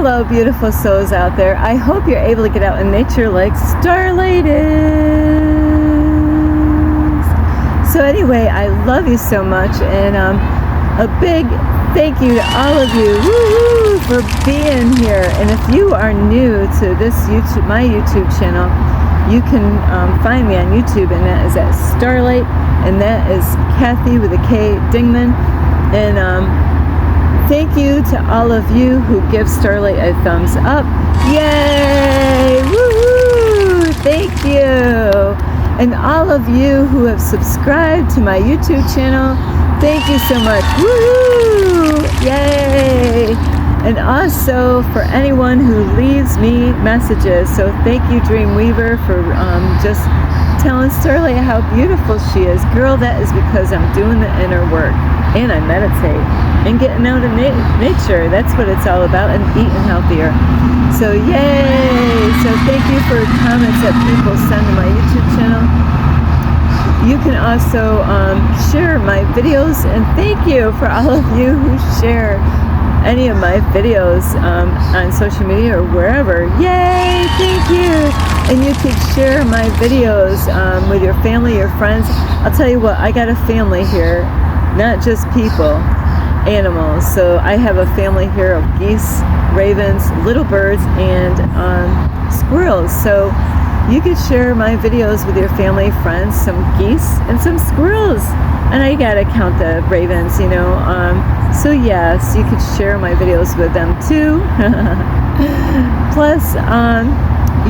Hello, beautiful souls out there. I hope you're able to get out in nature like Starlight is. So anyway, I love you so much, and a big thank you to all of you for being here. And if you are new to this YouTube, my YouTube channel, you can find me on YouTube, and that is at Starlight, and that is Kathy with a K Dingman. And thank you to all of you who give Starlight a thumbs up. Yay! Woohoo! Thank you. And all of you who have subscribed to my YouTube channel, thank you so much. Woohoo! Yay! And also for anyone who leaves me messages. So thank you, Dreamweaver, for just telling Starlight how beautiful she is. Girl, that is because I'm doing the inner work, and I meditate and getting out in nature. That's what it's all about, and eating healthier. So yay! So thank you for comments that people send to my YouTube channel. You can also share my videos, and thank you for all of you who share any of my videos on social media or wherever. Yay! Thank you! And you can share my videos with your family, your friends. I'll tell you what, I got a family here, not just people, animals. So I have a family here of geese, ravens, little birds, and squirrels. So you could share my videos with your family, friends, some geese, and some squirrels. And I gotta count the ravens, you know. So yes, you could share my videos with them too. Plus,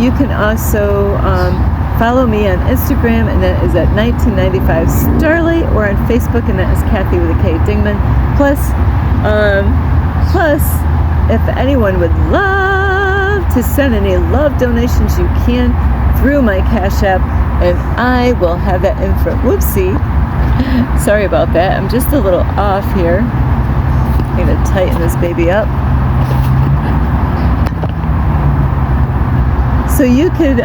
you can also follow me on Instagram, and that is at 1995 Starlight, or on Facebook, and that is Kathy with a K Dingman. Plus, if anyone would love to send any love donations, you can through my Cash App, and I will have that info. Whoopsie. Sorry about that. I'm just a little off here. I'm going to tighten this baby up. So you could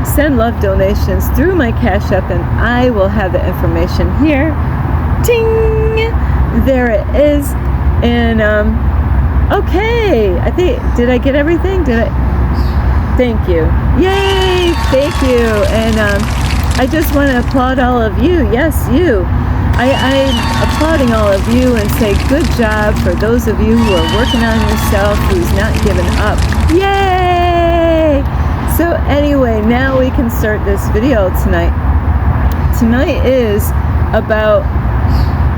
send love donations through my Cash App, and I will have the information here. Ting! There it is. And okay, I think, did I get everything? Thank you. Yay! Thank you. And I just want to applaud all of you. Yes, you. I'm applauding all of you and say good job for those of you who are working on yourself, who's not giving up. Yay! So anyway, now we can start this video tonight. Tonight is about,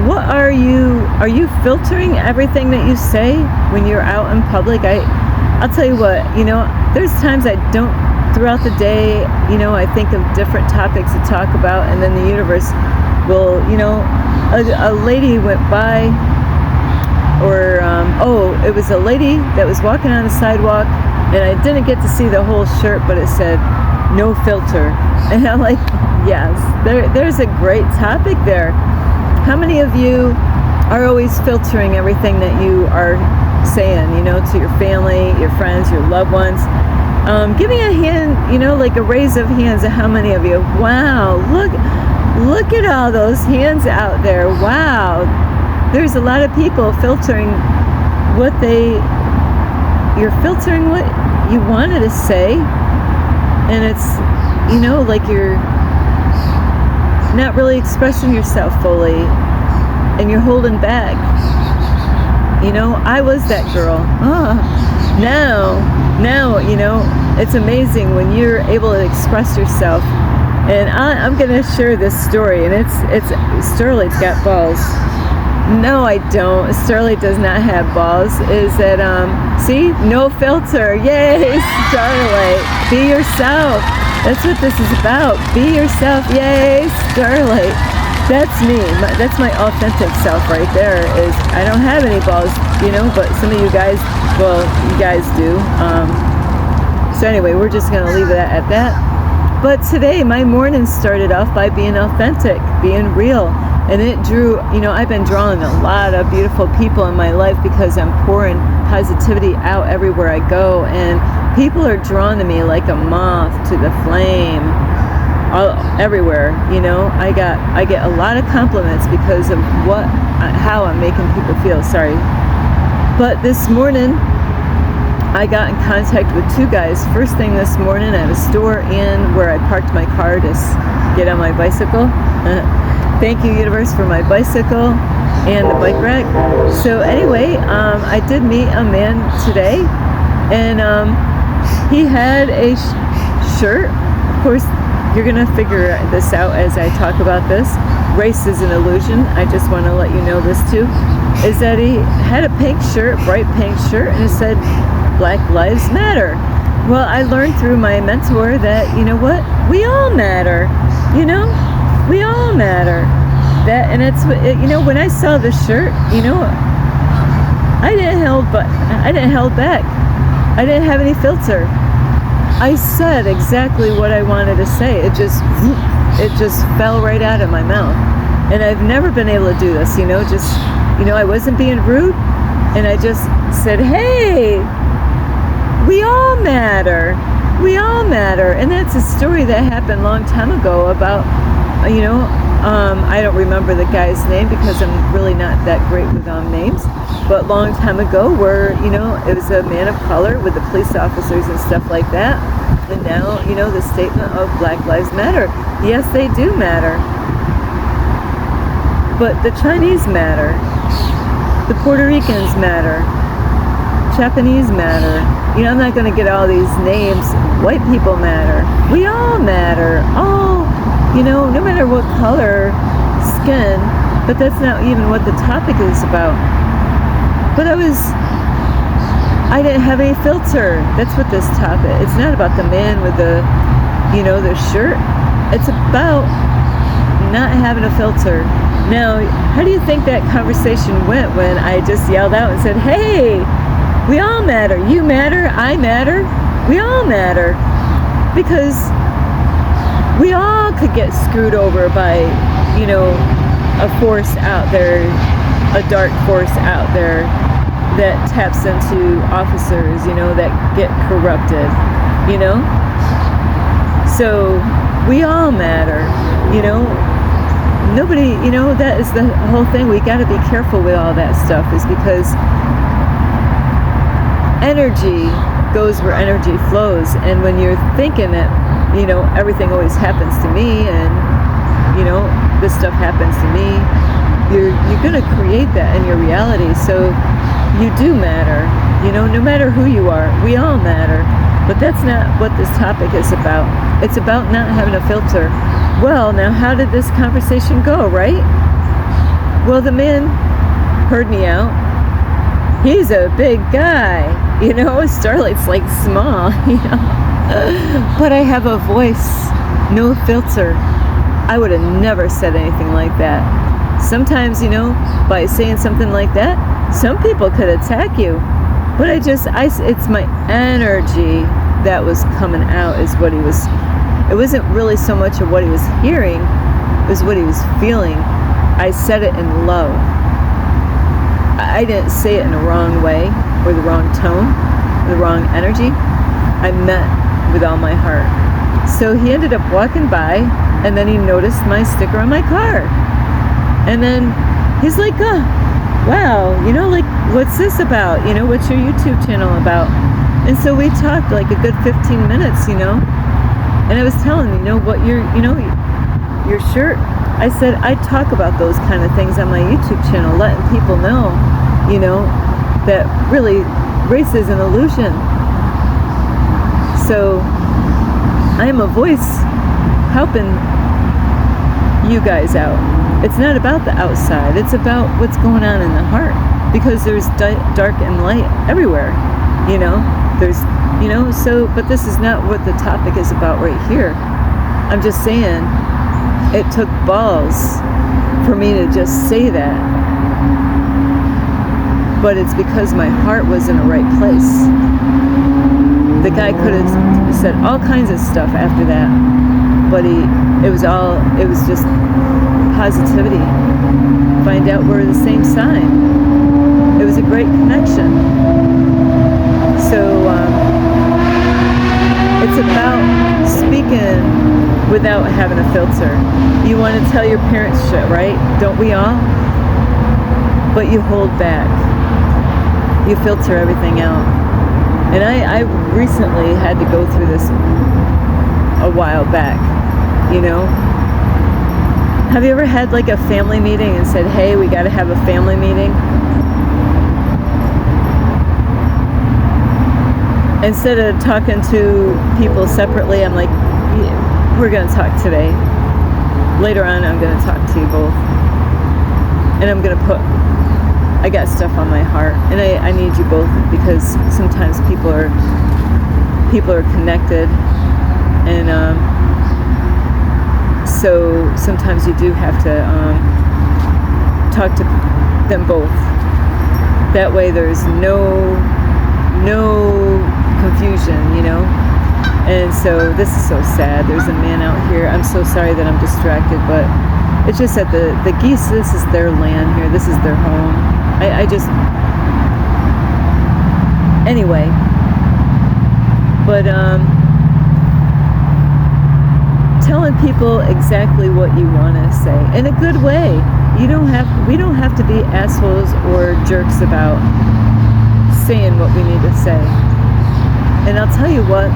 what are you filtering everything that you say when you're out in public? I'll tell you what, you know, there's times I don't, throughout the day, you know, I think of different topics to talk about, and then the universe will, you know, a lady went by, or, it was a lady that was walking on the sidewalk, and I didn't get to see the whole shirt, but it said, no filter. And I'm like, yes, there's a great topic there. How many of you are always filtering everything that you are saying, you know, to your family, your friends, your loved ones? Give me a hand, you know, like a raise of hands of how many of you. Wow, look at all those hands out there. Wow, there's a lot of people filtering you're filtering what you wanted to say, and it's, you know, like you're not really expressing yourself fully, and you're holding back. You know, I was that girl. Now, you know, it's amazing when you're able to express yourself. And I'm gonna share this story, and it's Starlight's got balls. No, I don't. Starlight does not have balls. Is that see, no filter. Yay, Starlight. Be yourself. That's what this is about. Be yourself. Yay, Starlight. That's me. That's my authentic self right there. Is I don't have any balls, you know, but some of you guys, well, you guys do. So anyway, we're just gonna leave it at that. But today, my morning started off by being authentic, being real. And it drew, you know, I've been drawing a lot of beautiful people in my life because I'm pouring positivity out everywhere I go. And people are drawn to me like a moth to the flame. Everywhere, you know. I get a lot of compliments because of how I'm making people feel. Sorry. But this morning, I got in contact with two guys first thing this morning at a store and where I parked my car to get on my bicycle. Thank you, universe, for my bicycle and the bike rack. So anyway, I did meet a man today, and he had a shirt. Of course, you're gonna figure this out as I talk about this. Race is an illusion. I just want to let you know this too, is that he had a pink shirt, bright pink shirt, and it said Black Lives Matter. Well, I learned through my mentor that, you know what, we all matter, you know, we all matter. That, and it's, you know, when I saw the shirt, you know, I didn't hold back. I didn't have any filter. I said exactly what I wanted to say. It just fell right out of my mouth. And I've never been able to do this, you know, just, you know, I wasn't being rude, and I just said, hey, we all matter. We all matter. And that's a story that happened a long time ago about, you know, I don't remember the guy's name because I'm really not that great with names, but long time ago where, you know, it was a man of color with the police officers and stuff like that. And now, you know, the statement of Black Lives Matter. Yes, they do matter. But the Chinese matter. The Puerto Ricans matter. Japanese matter. You know, I'm not going to get all these names. White people matter. We all matter. All, you know, no matter what color, skin, but that's not even what the topic is about. But I didn't have any filter. That's what this topic, it's not about the man with the, you know, the shirt. It's about not having a filter. Now, how do you think that conversation went when I just yelled out and said, hey, we all matter. You matter. I matter. We all matter. Because we all could get screwed over by, you know, a force out there, a dark force out there that taps into officers, you know, that get corrupted, you know? So we all matter, you know? Nobody, you know, that is the whole thing. We got to be careful with all that stuff, is because energy goes where energy flows. And when you're thinking that, you know, everything always happens to me, and, you know, this stuff happens to me, you're going to create that in your reality. So you do matter, you know, no matter who you are, we all matter. But that's not what this topic is about. It's about not having a filter. Well, now how did this conversation go, right? Well, the man heard me out. He's a big guy, you know, Starlight's like small, you know. But I have a voice, no filter. I would have never said anything like that. Sometimes, you know, by saying something like that, some people could attack you. But it's my energy that was coming out is what he was. It wasn't really so much of what he was hearing, it was what he was feeling. I said it in love. I didn't say it in the wrong way, or the wrong tone, or the wrong energy. I meant with all my heart. So he ended up walking by, and then he noticed my sticker on my car. And then he's like, oh, wow, you know, like, what's this about? You know, what's your YouTube channel about? And so we talked like a good 15 minutes, you know. And I was telling him, you know, what your shirt. I said, I talk about those kind of things on my YouTube channel, letting people know, you know, that really race is an illusion. So I am a voice helping you guys out. It's not about the outside. It's about what's going on in the heart, because there's dark and light everywhere, you know. There's, you know, so, but this is not what the topic is about right here. I'm just saying it took balls for me to just say that. But it's because my heart was in the right place. The guy could have said all kinds of stuff after that, but it was just positivity. Find out we're the same sign. It was a great connection. So it's about speaking without having a filter. You want to tell your parents shit, right? Don't we all? But you hold back. You filter everything out. And I recently had to go through this a while back, you know. Have you ever had like a family meeting and said, hey, we got to have a family meeting? Instead of talking to people separately, I'm like, yeah, we're going to talk today. Later on, I'm going to talk to you both. And I'm going to I got stuff on my heart. And I need you both, because sometimes people are connected. And so sometimes you do have to talk to them both. That way there's no confusion, you know. And so this is so sad. There's a man out here. I'm so sorry that I'm distracted, but it's just that the geese, this is their land here. This is their home. I just, anyway, but telling people exactly what you want to say in a good way. We don't have to be assholes or jerks about saying what we need to say. And I'll tell you what,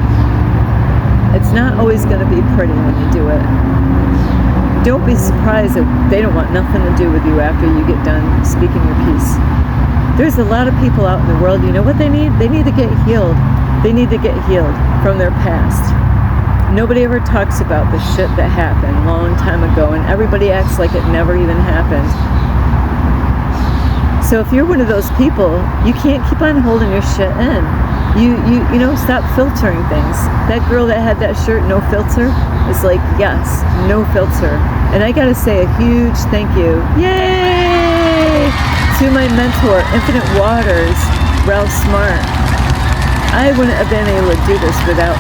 it's not always going to be pretty when you do it. Don't be surprised that they don't want nothing to do with you after you get done speaking your piece. There's a lot of people out in the world, you know what they need? They need to get healed. They need to get healed from their past. Nobody ever talks about the shit that happened a long time ago, and everybody acts like it never even happened. So if you're one of those people, you can't keep on holding your shit in. You know, stop filtering things. That girl that had that shirt, no filter, is like, yes, no filter. And I gotta say a huge thank you, yay, to my mentor, Infinite Waters, Ralph Smart. I wouldn't have been able to do this without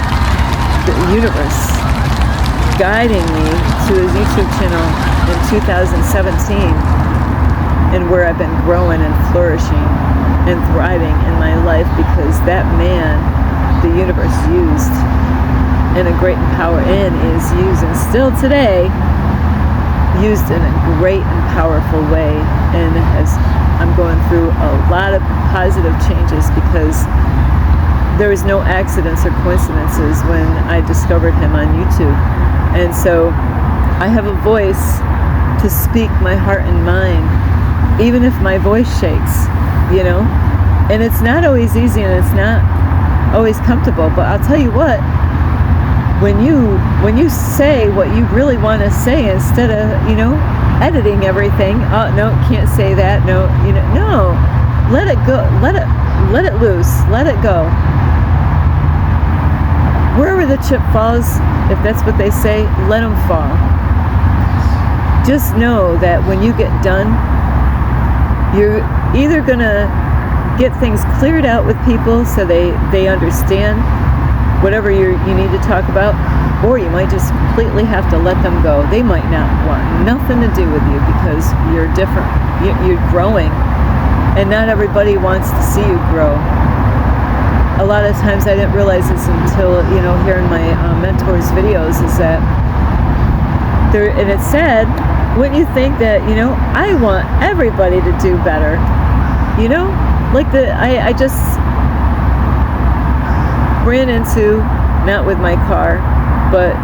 the universe guiding me to his YouTube channel in 2017, and where I've been growing and flourishing and thriving in my life, because that man, the universe used in a great and power, and is using still today, used in a great and powerful way. And I'm going through a lot of positive changes, because there was no accidents or coincidences when I discovered him on YouTube. And so I have a voice to speak my heart and mind, even if my voice shakes, you know. And it's not always easy, and it's not always comfortable, but I'll tell you what, when you say what you really want to say, instead of, you know, editing everything, oh no, can't say that, no, you know, no, let it go, let it loose, let it go. Wherever the chip falls, if that's what they say, let them fall. Just know that when you get done, you're either gonna get things cleared out with people so they understand whatever you need to talk about, or you might just completely have to let them go. They might not want nothing to do with you, because you're different, you're growing, and not everybody wants to see you grow. A lot of times I didn't realize this until, you know, hearing my mentor's videos, is that there, and it's sad, wouldn't you think that, you know, I want everybody to do better, you know? Like I just ran into, not with my car, but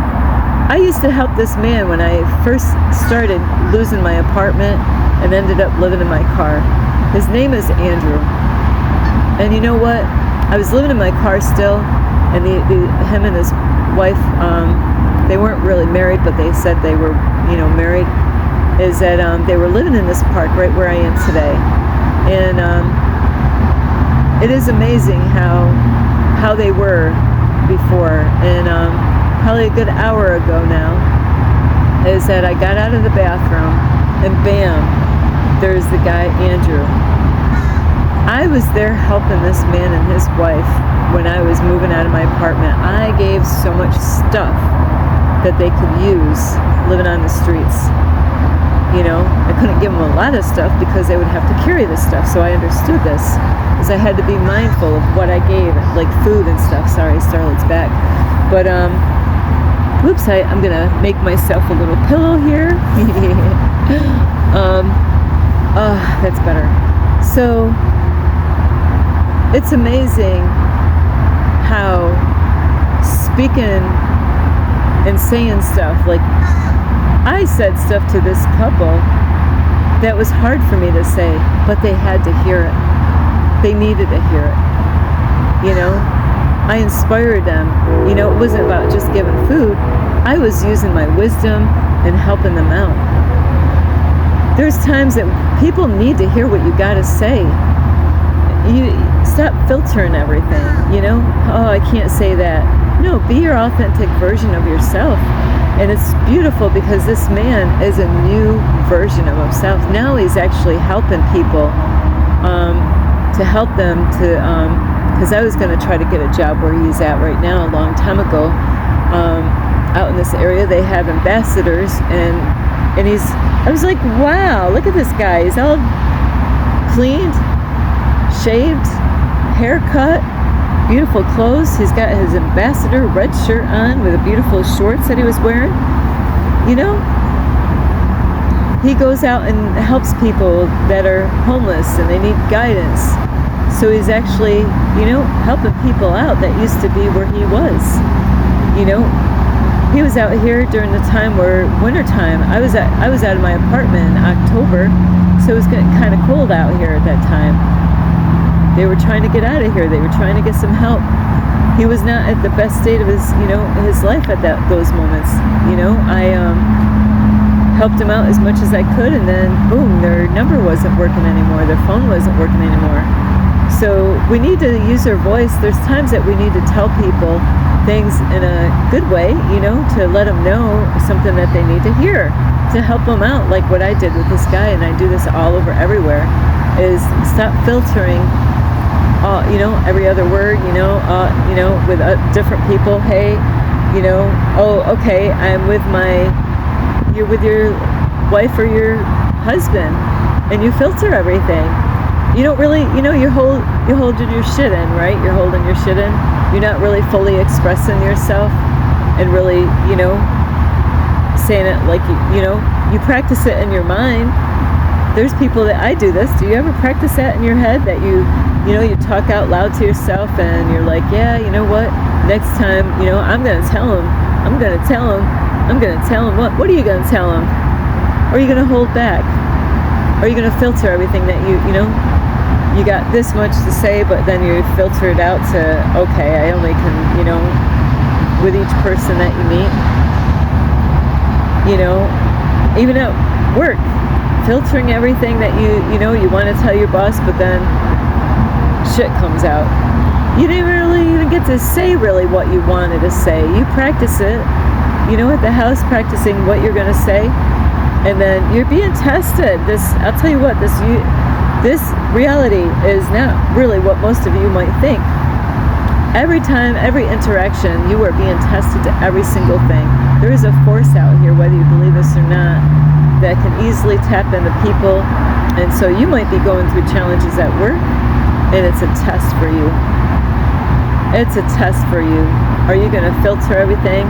I used to help this man when I first started losing my apartment and ended up living in my car. His name is Andrew. And you know what? I was living in my car still, and him and his wife, they weren't really married, but they said they were, you know, married, is that they were living in this park right where I am today. And it is amazing how they were before. And probably a good hour ago now, is that I got out of the bathroom, and bam, there's the guy Andrew. I was there helping this man and his wife when I was moving out of my apartment. I gave so much stuff that they could use living on the streets. You know, I couldn't give them a lot of stuff because they would have to carry this stuff. So I understood this, because I had to be mindful of what I gave, like food and stuff. Sorry, Starlet's back. But whoops, I'm gonna make myself a little pillow here. That's better. So it's amazing how speaking and saying stuff, like I said stuff to this couple that was hard for me to say, but they had to hear it. They needed to hear it. You know, I inspired them. You know, it wasn't about just giving food. I was using my wisdom and helping them out. There's times that people need to hear what you gotta say. You stop filtering everything, you know? Oh, I can't say that. No, be your authentic version of yourself. And it's beautiful because this man is a new version of himself. Now he's actually helping people to help them to, because I was going to try to get a job where he's at right now a long time ago. Out in this area, they have ambassadors, and I was like, wow, look at this guy. He's all cleaned, shaved, haircut, beautiful clothes. He's got his ambassador red shirt on with the beautiful shorts that he was wearing. You know, he goes out and helps people that are homeless and they need guidance. So he's actually, you know, helping people out that used to be where he was. You know, he was out here during the time where wintertime. I was out of my apartment in October, so it was getting kind of cold out here at that time. They were trying to get out of here. They were trying to get some help. He was not at the best state of his, you know, his life at those moments. You know, I helped him out as much as I could, and then boom, their number wasn't working anymore. Their phone wasn't working anymore. So we need to use our voice. There's times that we need to tell people things in a good way, you know, to let them know something that they need to hear, to help them out, like what I did with this guy, and I do this all over everywhere, is stop filtering you know, every other word, you know, with different people. Hey, you know, oh, okay, you're with your wife or your husband, and you filter everything. You don't really, you know, you're holding your shit in, right? You're holding your shit in. You're not really fully expressing yourself and really, you know, saying it like, you know, you practice it in your mind. There's people that I do this. Do you ever practice that in your head, that you know, you talk out loud to yourself and you're like, yeah, you know what? Next time, you know, I'm going to tell him. I'm going to tell him. I'm going to tell him what? What are you going to tell him? Or are you going to hold back? Or are you going to filter everything that you know, you got this much to say, but then you filter it out to, okay, I only can, you know, with each person that you meet, you know, even at work, filtering everything that you know, you want to tell your boss, but then shit comes out. You didn't really even get to say really what you wanted to say. You practice it, you know, at the house, practicing what you're going to say, and then you're being tested. I'll tell you what, this reality is not really what most of you might think. Every time, every interaction, you are being tested to every single thing. There is a force out here, whether you believe this or not, that can easily tap into people, and so you might be going through challenges at work, and it's a test for you. It's a test for you. Are you going to filter everything,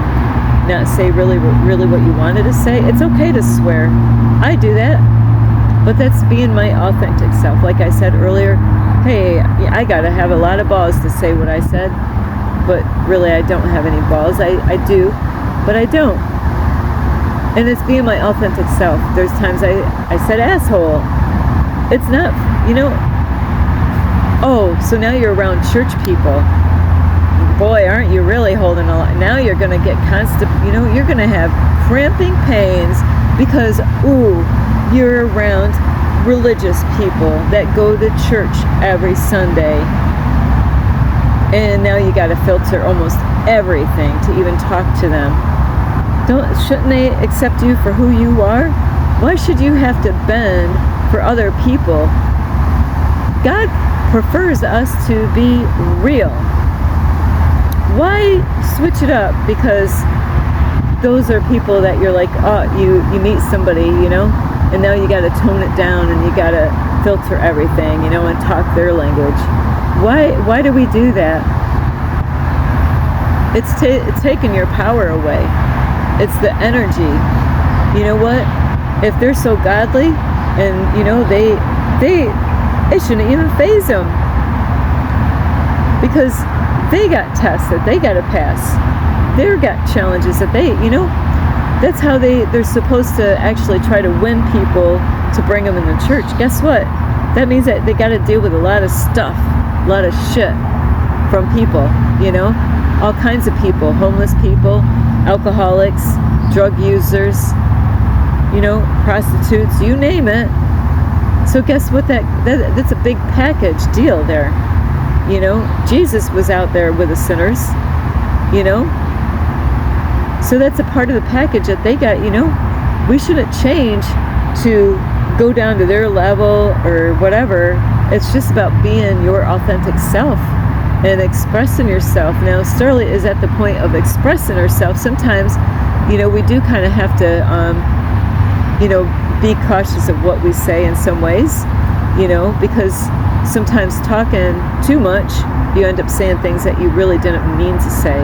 not say really what you wanted to say? It's okay to swear. I do that, but that's being my authentic self. Like I said earlier, hey, I got to have a lot of balls to say what I said, but really I don't have any balls. I do, but I don't. And it's being my authentic self. There's times I said asshole. It's not, you know, oh, so now you're around church people. Boy, aren't you really holding a lot. Now you're going to get you know, you're going to have cramping pains because, ooh, you're around religious people that go to church every Sunday. And now you got to filter almost everything to even talk to them. Shouldn't they accept you for who you are? Why should you have to bend for other people? God prefers us to be real. Why switch it up? Because those are people that you're like, oh, you meet somebody, you know, and now you got to tone it down and you got to filter everything, you know, and talk their language. Why do we do that? It's taking your power away. It's the energy. You know what? If they're so godly, and you know, it shouldn't even faze them, because They got tests that they got to pass. They've got challenges that that's how they're supposed to actually try to win people to bring them in the church. Guess what? That means that they got to deal with a lot of stuff, a lot of shit from people, all kinds of people, homeless people, alcoholics, drug users, prostitutes, you name it. So guess what? That's a big package deal there. Jesus was out there with the sinners, So that's a part of the package that they got, We shouldn't change to go down to their level or whatever. It's just about being your authentic self and expressing yourself. Now, Starlight is at the point of expressing herself. Sometimes, we do kind of have to, be cautious of what we say in some ways, because sometimes talking too much, you end up saying things that you really didn't mean to say.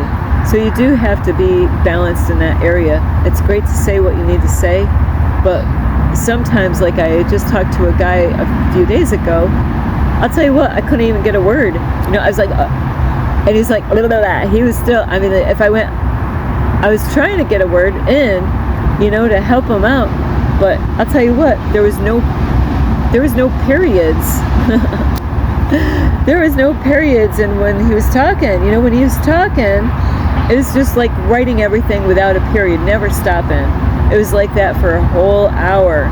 So you do have to be balanced in that area. It's great to say what you need to say, but sometimes, like I just talked to a guy a few days ago, I'll tell you what, I couldn't even get a word. I was like, and he's like, blah, blah, blah. He was still, if I was trying to get a word in, to help him out, but I'll tell you what, there was no periods. There was no periods in when he was talking. When he was talking, it was just like writing everything without a period, never stopping. It was like that for a whole hour,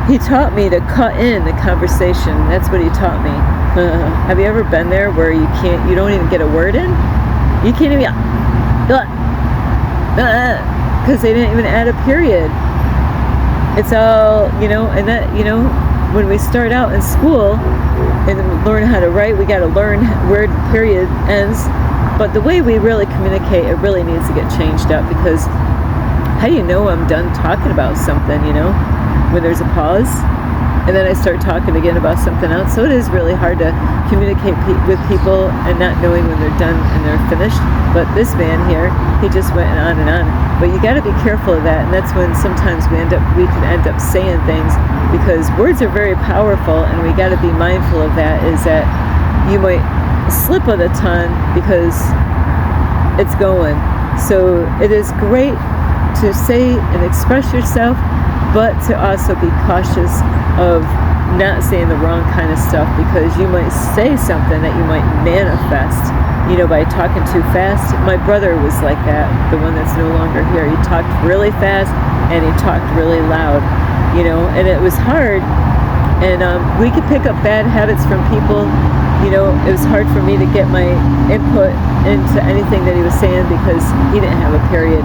He taught me to cut in the conversation. That's what he taught me. Have you ever been there where you don't even get a word in? You can't even, because they didn't even add a period. It's all, and that, when we start out in school and learn how to write, we got to learn where the period ends. But the way we really communicate, it really needs to get changed up, because how do you know I'm done talking about something, when there's a pause? And then I start talking again about something else. So it is really hard to communicate with people and not knowing when they're done and they're finished. But this man here, he just went on and on. But you got to be careful of that. And that's when sometimes we can end up saying things, because words are very powerful, and we got to be mindful of that, is that you might slip of the tongue because it's going. So it is great to say and express yourself, but to also be cautious of not saying the wrong kind of stuff, because you might say something that you might manifest, by talking too fast. My brother was like that, the one that's no longer here. He talked really fast and he talked really loud, and it was hard. And we could pick up bad habits from people. It was hard for me to get my input into anything that he was saying, because he didn't have a period.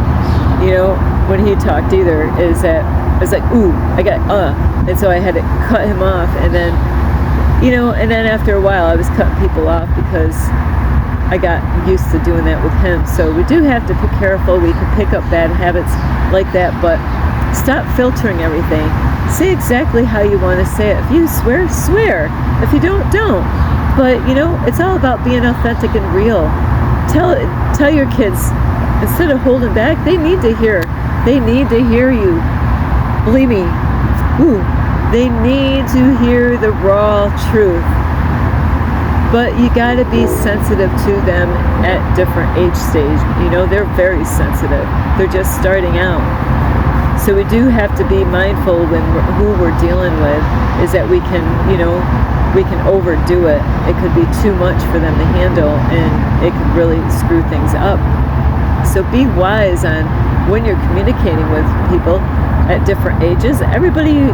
When he talked either, is that I was like, ooh, I got, and so I had to cut him off. And then, and then after a while I was cutting people off because I got used to doing that with him. So we do have to be careful. We can pick up bad habits like that, but stop filtering everything. Say exactly how you want to say it. If you swear, swear. If you don't, don't. But, it's all about being authentic and real. Tell your kids, instead of holding back, they need to hear. They need to hear you. Believe me. Ooh, they need to hear the raw truth. But you got to be sensitive to them at different age stage. They're very sensitive. They're just starting out. So we do have to be mindful who we're dealing with, is that we can, we can overdo it. It could be too much for them to handle, and it could really screw things up. So be wise on when you're communicating with people at different ages. Everybody,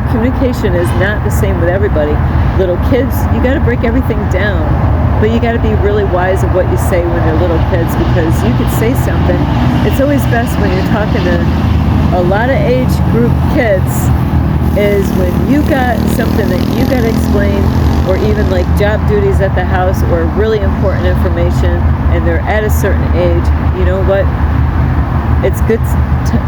communication is not the same with everybody. Little kids, you got to break everything down. But you got to be really wise of what you say when they're little kids, because you could say something. It's always best when you're talking to a lot of age group kids, is when you got something that you got to explain, or even like job duties at the house, or really important information, and they're at a certain age. You know what? It's a good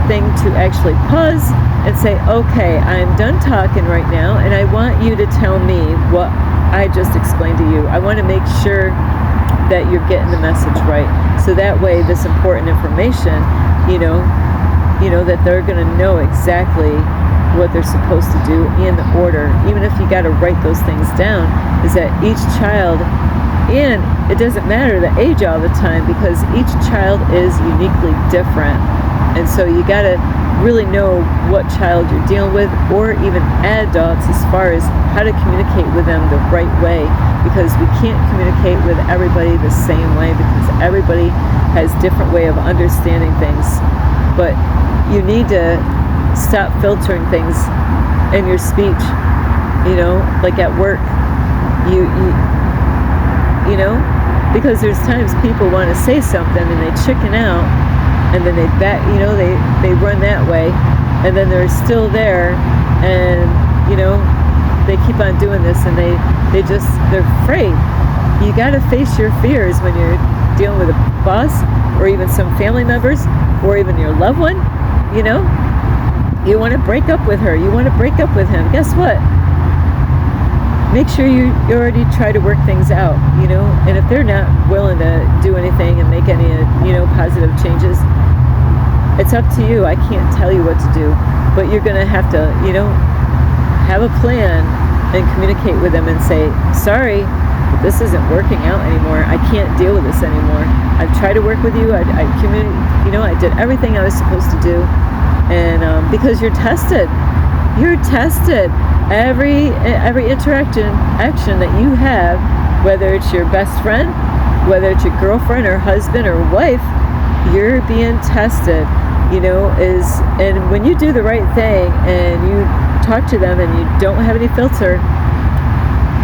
thing to actually pause and say, okay, I'm done talking right now, and I want you to tell me what I just explained to you. I want to make sure that you're getting the message right. So that way, this important information, that they're going to know exactly what they're supposed to do in the order. Even if you got to write those things down, is that each child And it doesn't matter the age all the time, because each child is uniquely different. And so you got to really know what child you're dealing with, or even adults, as far as how to communicate with them the right way, because we can't communicate with everybody the same way, because everybody has different way of understanding things. But you need to stop filtering things in your speech, like at work. You know, because there's times people want to say something and they chicken out, and then they they run that way, and then they're still there, and they keep on doing this, and they're afraid. You got to face your fears when you're dealing with a boss, or even some family members, or even your loved one. You want to break up with her, you want to break up with him. Guess what? Make sure you already try to work things out, and if they're not willing to do anything and make any, positive changes, it's up to you. I can't tell you what to do, but you're going to have to, have a plan and communicate with them and say, sorry, but this isn't working out anymore. I can't deal with this anymore. I've tried to work with you. I did everything I was supposed to do, and because you're tested. You're tested. Every action that you have, whether it's your best friend, whether it's your girlfriend or husband or wife, you're being tested, and when you do the right thing and you talk to them and you don't have any filter,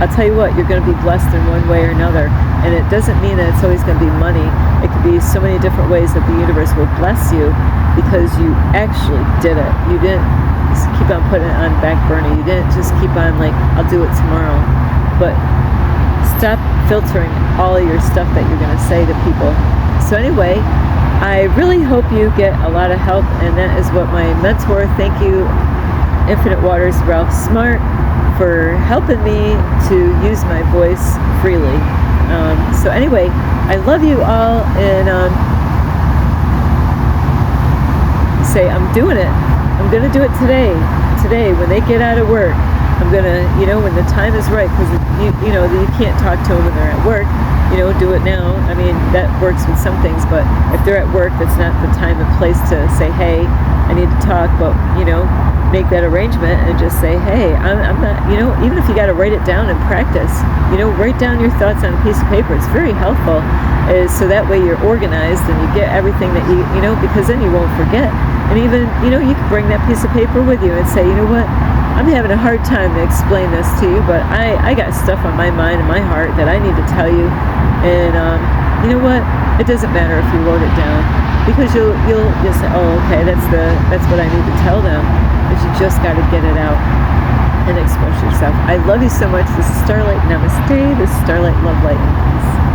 I'll tell you what, you're going to be blessed in one way or another. And it doesn't mean that it's always going to be money. It could be so many different ways that the universe will bless you, because you actually did it. You didn't just keep on putting it on back burner. You didn't just keep on like, I'll do it tomorrow. But stop filtering all of your stuff that you're going to say to people. So anyway, I really hope you get a lot of help, and that is what my mentor, thank you, Infinite Waters Ralph Smart, for helping me to use my voice freely. So anyway, I love you all, and say, I'm doing it. I'm going to do it today. Today, when they get out of work, I'm going to, when the time is right, because, you can't talk to them when they're at work, do it now. I mean, that works with some things, but if they're at work, that's not the time and place to say, hey, I need to talk, but, make that arrangement and just say, hey, I'm not, even if you got to write it down and practice, write down your thoughts on a piece of paper. It's very helpful, so that way you're organized and you get everything that because then you won't forget. And even, you can bring that piece of paper with you and say, you know what, I'm having a hard time to explain this to you, but I got stuff on my mind and my heart that I need to tell you. And you know what, it doesn't matter if you wrote it down, because you'll say, oh, okay, that's what I need to tell them. But you just got to get it out and express yourself. I love you so much. This is Starlight Namaste. This is Starlight Love Light and Peace.